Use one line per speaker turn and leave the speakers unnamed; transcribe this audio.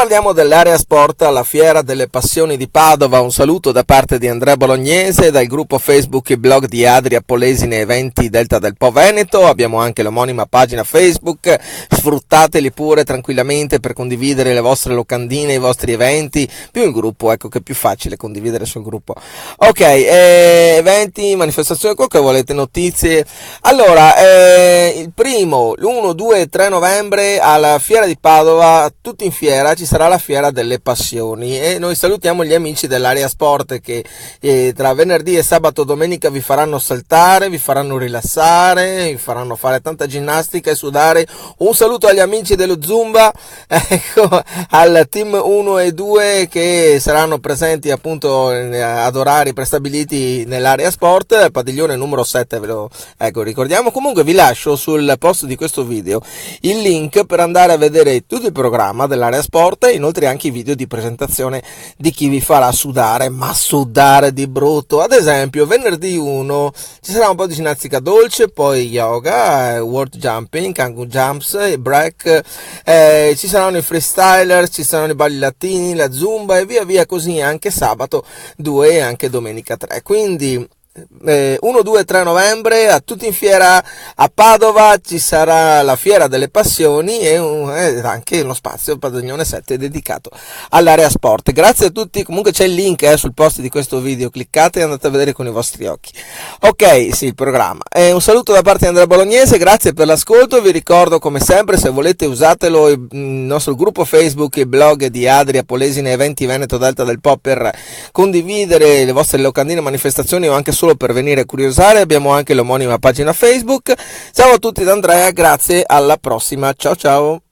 parliamo dell'Area Sport alla Fiera delle Passioni di Padova. Un saluto da parte di Andrea Bolognese, dal gruppo Facebook e blog di Adria Polesine Eventi Delta del Po Veneto. Abbiamo anche l'omonima pagina Facebook, sfruttateli pure tranquillamente per condividere le vostre locandine, i vostri eventi, più il gruppo, ecco che è più facile condividere sul gruppo. Ok, eventi, manifestazioni, quel che volete, notizie. Allora, il primo, l'1, 2 e 3 novembre alla Fiera di Padova, tutti in fiera, ci sarà la Fiera delle Passioni e noi salutiamo gli amici dell'Area Sport che tra venerdì e sabato domenica vi faranno saltare, vi faranno rilassare, vi faranno fare tanta ginnastica e sudare. Un saluto agli amici dello Zumba, ecco, al team 1 e 2 che saranno presenti appunto ad orari prestabiliti nell'Area Sport, al padiglione numero 7, ve lo ricordiamo. Comunque vi lascio sul post di questo video il link per andare a vedere tutto il programma dell'Area Sport e inoltre anche i video di presentazione di chi vi farà sudare, ma sudare di brutto. Ad esempio venerdì 1 ci sarà un po' di ginnastica dolce, poi yoga, world jumping, kangaroo jumps, break, ci saranno i freestyler, ci saranno i balli latini, la zumba e via via così anche sabato 2 e anche domenica 3. Quindi 1, 2, 3 novembre a tutti in fiera a Padova ci sarà la Fiera delle Passioni e anche uno spazio, il padiglione 7 dedicato all'Area Sport. Grazie a tutti, comunque c'è il link sul post di questo video, cliccate e andate a vedere con i vostri occhi. Ok, sì, il programma. Un saluto da parte di Andrea Bolognese, grazie per l'ascolto, vi ricordo come sempre, se volete usatelo il nostro gruppo Facebook e blog di Adria Polesine Eventi Veneto Delta del Po per condividere le vostre locandine, manifestazioni o anche solo per venire a curiosare. Abbiamo anche l'omonima pagina Facebook. Ciao a tutti da Andrea, grazie, alla prossima, ciao ciao.